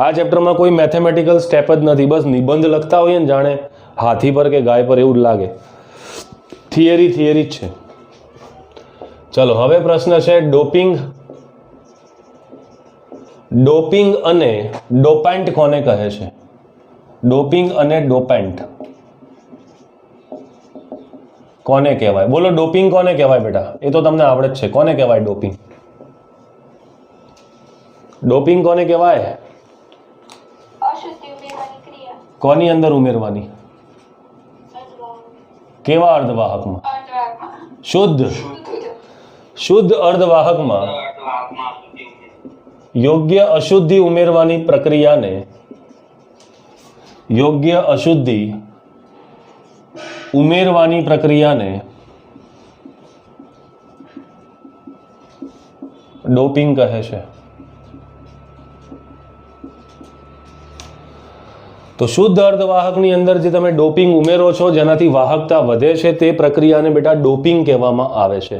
A: આ ચેપ્ટરમાં કોઈ મેથેમેટિકલ સ્ટેપ જ નથી. બસ નિબંધ લખતા હોઈએ ને જાણે હાથી પર કે ગાય પર, એવું જ લાગે. થિયરી જ છે. ચલો, હવે પ્રશ્ન છે ડોપિંગ અને ડોપેન્ટ કોને કહે છે? ડોપિંગ અને ડોપેન્ટ કોને કહેવાય? બોલો, ડોપિંગ કોને કહેવાય બેટા? એ તો તમને આવડે જ છે. કોને કહેવાય ડોપિંગ? ડોપિંગ કોને કહેવાય? કોની અંદર ઉમેરવાની? કેવા અર્ધવાહકમાં? શુદ્ધ અર્ધવાહકમાં યોગ્ય અશુદ્ધિ ઉમેરવાની પ્રક્રિયાને ડોપિંગ કહે છે. તો શુદ્ધ અર્ધવાહકની અંદર જે તમે ડોપિંગ ઉમેરો છો, જેનાથી વાહકતા વધે છે, તે પ્રક્રિયાને બેટા ડોપિંગ કહેવામાં આવે છે.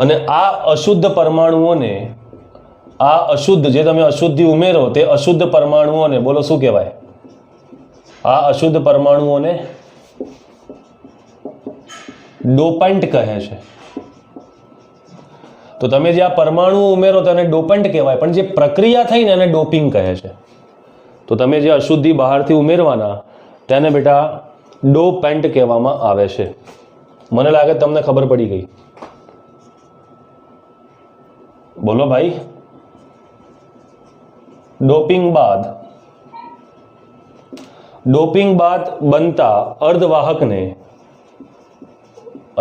A: અને આ અશુદ્ધ પરમાણુઓને, જે તમે અશુદ્ધિ ઉમેરો તે અશુદ્ધ પરમાણુઓને, બોલો શું કહેવાય? આ અશુદ્ધ પરમાણુઓને ડોપન્ટ કહે છે. તો તમે જે આ પરમાણુઓ ઉમેરો તેને ડોપન્ટ કહેવાય, પણ જે પ્રક્રિયા થઈ ને એને ડોપિંગ કહે છે. તો તમે જે અશુદ્ધિ બહારથી ઉમેરવાના તેને બેટા ડોપેન્ટ કહેવામાં આવે છે. મને લાગે તમને ખબર પડી ગઈ. બોલો ભાઈ. ડોપિંગ બાદ બનતા અર્ધવાહકને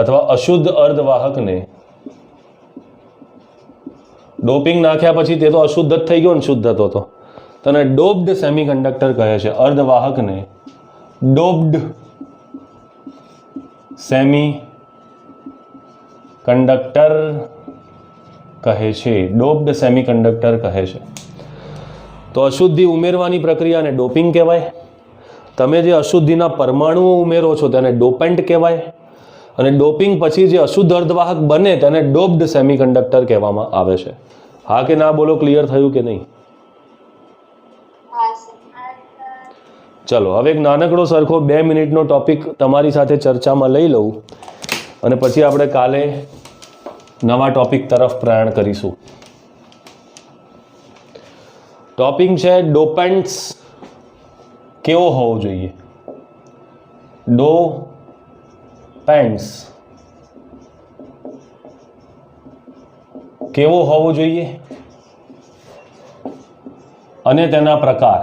A: અથવા અશુદ્ધ અર્ધવાહકને, ડોપિંગ નાખ્યા પછી તે તો અશુદ્ધ જ થઈ ગયો ને, શુદ્ધ હતો તો, તેને ડોપ્ડ સેમિકન્ડક્ટર કહે છે. અર્ધવાહકને ડોપ્ડ સેમિકન્ડક્ટર કહે છે. ડોપ્ડ સેમિકન્ડક્ટર કહે છે. તો અશુદ્ધિ ઉમેરવાની પ્રક્રિયાને ડોપિંગ કહેવાય. તમે જે અશુદ્ધિના પરમાણુઓ ઉમેરો છો તેને ડોપેન્ટ કહેવાય. અને ડોપિંગ પછી જે અશુદ્ધ અર્ધવાહક બને તેને ડોપ્ડ સેમિકન્ડક્ટર કહેવામાં આવે છે. હા કે ના? બોલો, ક્લિયર થયું કે નહીં? ચલો, હવે એક નાનકડો સરખો 2 મિનિટનો ટોપિક તમારી સાથે ચર્ચામાં લઈ લઉં અને પછી આપણે કાલે નવા ટોપિક તરફ પ્રયાણ કરીશું. ટોપિક છે ડોપેન્ટ્સ કેવો હોવો જોઈએ? ડોપેન્ટ્સ કેવો હોવો જોઈએ અને તેના પ્રકાર.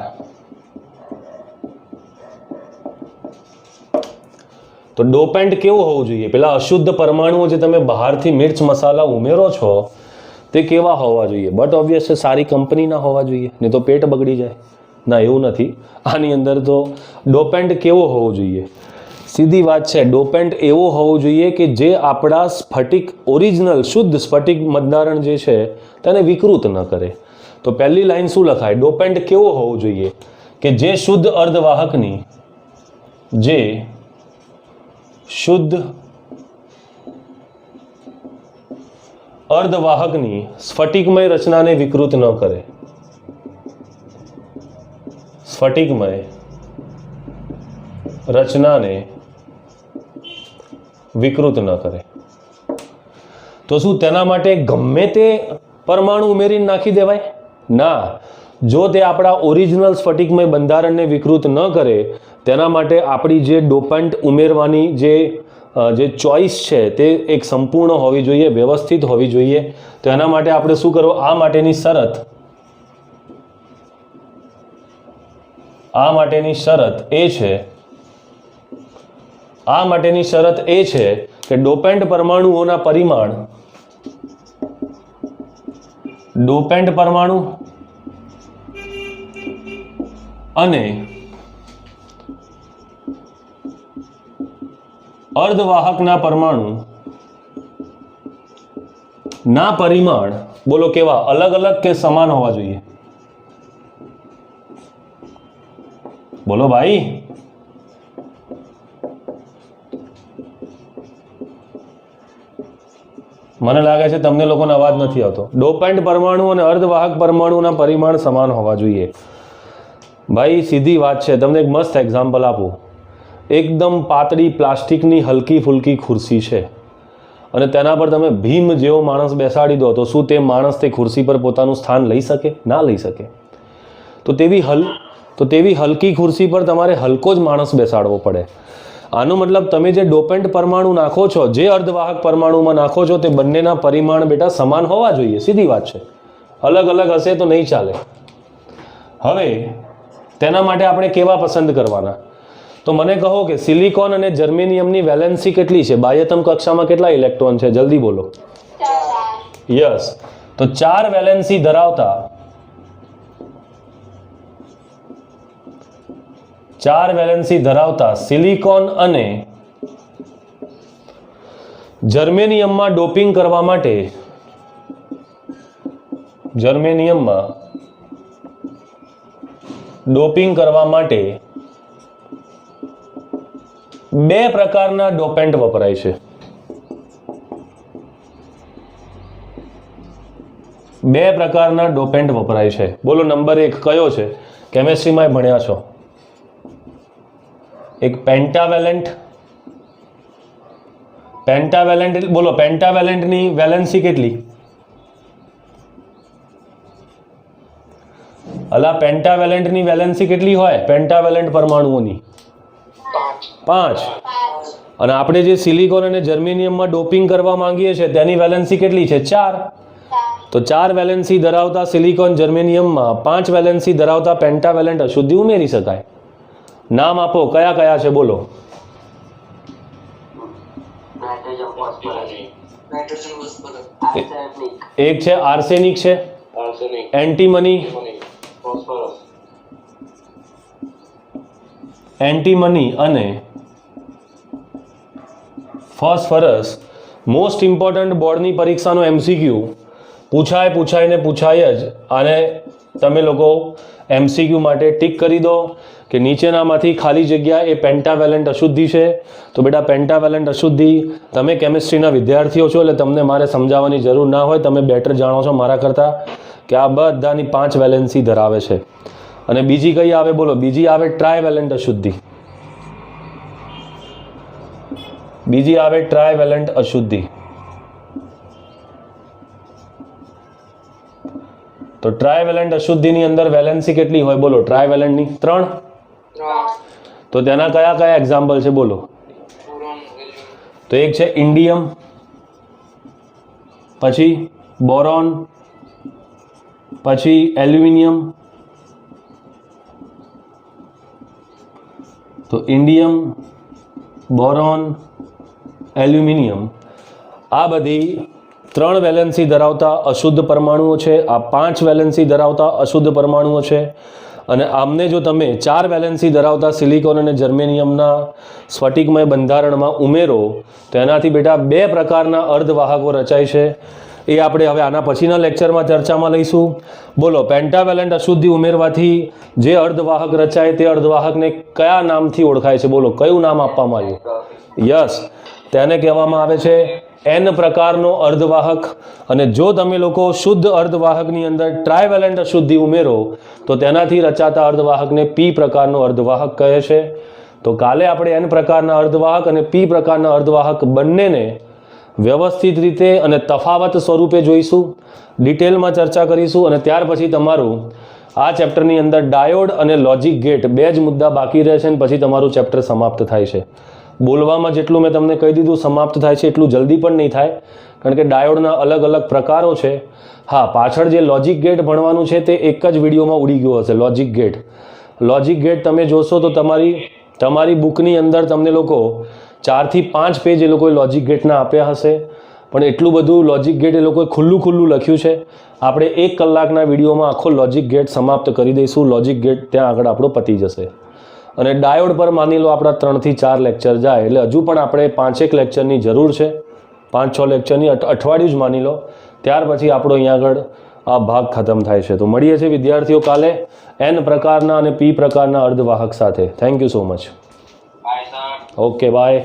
A: તો ડોપેન્ટ કેવું હોવું જોઈએ? પેલા અશુદ્ધ પરમાણુઓ જે તમે બહારથી મિર્ચ મસાલા ઉમેરો છો તે કેવા હોવા જોઈએ? બટ ઓબ્વિયસ છે સારી કંપનીના હોવા જોઈએ, નહીં તો પેટ બગડી જાય. ના, એવું નથી. આની અંદર તો ડોપેન્ટ કેવો હોવો જોઈએ? સીધી વાત છે, ડોપેન્ટ એવો હોવો જોઈએ કે જે આપણા સ્ફટિક ઓરિજિનલ શુદ્ધ સ્ફટિક બંધારણ જે છે તેને વિકૃત ન કરે. તો પહેલી લાઈન શું લખાય? ડોપેન્ટ કેવો હોવો જોઈએ? કે જે શુદ્ધ અર્ધવાહકની સ્ફટિકમય રચનાને વિકૃત ન કરે. સ્ફટિકમય રચનાને વિકૃત ન કરે. તો શું તેના માટે ગમે તે પરમાણુ ઉમેરીને નાખી દેવાય? ના. જો તે આપણા ઓરિજિનલ સ્ફટિકમય બંધારણને વિકૃત ન કરે તેના માટે આપણી જે ડોપન્ટ ઉમેરવાની જે ચોઈસ છે તે એક સંપૂર્ણ હોવી જોઈએ, વ્યવસ્થિત હોવી જોઈએ. તો એના માટે આપણે શું કરવું? આ માટેની શરત એ છે કે ડોપેન્ટ પરમાણુઓના પરિમાણ અને અર્ધવાહકના પરમાણુ ના પરિમાણ બોલો કેવા? અલગ અલગ કે સમાન હોવા જોઈએ? બોલો ભાઈ. મને લાગે છે તમને લોકોને અવાજ નથી આવતો. ડોપેન્ટ પરમાણુ અને અર્ધવાહક પરમાણુના પરિમાણ સમાન હોવા જોઈએ. ભાઈ સીધી વાત છે. તમને એક મસ્ત એક્ઝામ્પલ આપું. એકદમ પાતળી પ્લાસ્ટિકની હલકી ફુલકી ખુરશી છે અને તેના પર તમે ભીમ જેવો માણસ બેસાડી દો તો શું તે માણસ તે ખુરશી પર પોતાનું સ્થાન લઈ શકે? ના લઈ શકે. તો તેવી હલકી ખુરશી પર તમારે હલકો જ માણસ બેસાડવો પડે. આનો મતલબ તમે જે ડોપેન્ટ પરમાણુ નાખો છો, જે અર્ધવાહક પરમાણુમાં નાખો છો, તે બંનેના પરિમાણ બેટા સમાન હોવા જોઈએ. સીધી વાત છે. અલગ અલગ હશે તો નહીં ચાલે. હવે તેના માટે આપણે કેવા પસંદ કરવાના? તો મને કહો કે સિલિકોન અને જર્મેનિયમની વેલેન્સી કેટલી છે? બાહ્યતમ કક્ષામાં કેટલા ઇલેક્ટ્રોન છે? જલ્દી બોલો. યસ. તો 4 વેલેન્સી ધરાવતા સિલિકોન અને જર્મેનિયમમાં ડોપિંગ કરવા માટે બે પ્રકારના ડોપેન્ટ વપરાય છે. બોલો નંબર 1 કયો છે? કેમેસ્ટ્રીમાં ભણ્યા છો. એક પેન્ટાવેલેન્ટ બોલો. પેન્ટાવેલેન્ટની વેલેન્સી કેટલી? પેન્ટાવેલેન્ટની વેલેન્સી કેટલી હોય? પેન્ટાવેલેન્ટ પરમાણુઓની 5. અને આપણે જે સિલિકોન અને જર્મેનિયમમાં ડોપિંગ કરવા માંગીએ છીએ તેની વેલેન્સી કેટલી છે? 4. તો 4 વેલેન્સી ધરાવતા સિલિકોન જર્મેનિયમમાં 5 વેલેન્સી ધરાવતા પેન્ટાવેલેન્ટ અશુદ્ધિ ઉમેરી શકાય. નામ આપો, કયા કયા છે? બોલો. એક છે આર્સેનિક છે, એન્ટીમની અને ફોસ્ફરસ. મોસ્ટ ઇમ્પોર્ટન્ટ બોર્ડની પરીક્ષાનો MCQ પૂછાય જ. આને તમે લોકો MCQ માટે ટીક કરી દો કે નીચેનામાંથી ખાલી જગ્યા એ પેન્ટાવેલેન્ટ અશુદ્ધિ છે. તો બેટા પેન્ટાવેલેન્ટ અશુદ્ધિ, તમે કેમિસ્ટ્રીના વિદ્યાર્થીઓ છો એટલે તમને મારે સમજાવવાની જરૂર ના હોય. તમે બેટર જાણો છો મારા કરતાં કે આ બધાની 5 વેલેન્સી ધરાવે છે. અને બીજી કઈ આવે? બોલો. બીજી આવે ટ્રાયવેલેન્ટ અશુદ્ધિ. તો ટ્રાયવેલેન્ટ અશુદ્ધિની અંદર વેલેન્સી કેટલી હોય? બોલો. ટ્રાયવેલેન્ટની 3. તો તો તેના કયા કયા એક્ઝામ્પલ છે બોલો? તો એક છે ઇન્ડિયમ, પછી બોરોન, પછી એલ્યુમિનિયમ. તો ઇન્ડિયમ, બોરોન, એલ્યુમિનિયમ આ બધી 3 વેલેન્સી ધરાવતા અશુદ્ધ પરમાણુઓ છે. આ 5 વેલેન્સી ધરાવતા અશુદ્ધ પરમાણુઓ છે. અને આમને જો તમે 4 વેલેન્સી ધરાવતા સિલિકોન અને જર્મેનિયમના સ્ફટિકમય બંધારણમાં ઉમેરો તો એનાથી બેટા 2 પ્રકારના અર્ધવાહકો રચાય છે. એ આપણે હવે આના પછીના લેક્ચરમાં ચર્ચામાં લઈશું. બોલો, પેન્ટાવેલેન્ટ અશુદ્ધિ ઉમેરવાથી જે અર્ધવાહક રચાય તે અર્ધવાહકને કયા નામથી ઓળખાય છે? બોલો, કયું નામ આપવામાં આવ્યું? યસ, તેને કહેવામાં આવે છે એન પ્રકારનો અર્ધવાહક. અને જો તમે લોકો શુદ્ધ અર્ધવાહકની અંદર ટ્રાયવેલેન્ટ અશુદ્ધિ ઉમેરો તો તેનાથી રચાતા અર્ધવાહકને પી પ્રકારનો અર્ધવાહક કહે છે. તો કાલે આપણે એન પ્રકારના અર્ધવાહક અને પી પ્રકારના અર્ધવાહક બંનેને વ્યવસ્થિત રીતે અને તફાવત સ્વરૂપે જોઈશું, ડિટેલમાં ચર્ચા કરીશું. અને ત્યાર પછી તમારું આ ચેપ્ટરની અંદર ડાયોડ અને લોજિક ગેટ 2 જ મુદ્દા બાકી રહે છે અને પછી તમારું ચેપ્ટર સમાપ્ત થાય છે. બોલવામાં જેટલું મેં તમને કહી દીધું સમાપ્ત થાય છે એટલું જલ્દી પણ નહીં થાય, કારણ કે ડાયોડના અલગ અલગ પ્રકારો છે. હા, પાછળ જે લોજિક ગેટ ભણવાનું છે તે એક જ વિડીયોમાં ઉડી ગયો હશે. લોજિક ગેટ તમે જોશો તો તમારી બુકની અંદર તમને લોકો 4 થી 5 પેજ એ લોકોએ લોજિક ગેટના આપ્યા હશે, પણ એટલું બધું લોજિક ગેટ એ લોકોએ ખુલ્લું લખ્યું છે. આપણે 1 કલાકના વિડીયોમાં આખો લોજિક ગેટ સમાપ્ત કરી દઈશું. લોજિક ગેટ ત્યાં આગળ આપણો પતી જશે. અને ડાયોડ પર માની લો આપણા 3 થી 4 લેક્ચર જાય એટલે હજુ પણ આપણે 5-1 લેક્ચરની જરૂર છે. 5-6 લેક્ચરની અઠવાડિયું જ માની લો, ત્યાર પછી આપણો અહીંયા આગળ આ ભાગ ખતમ થાય છે. તો મળીએ છીએ વિદ્યાર્થીઓ કાલે એન પ્રકારના અને પી પ્રકારના અર્ધવાહક સાથે. Thank you so much. Okay, by.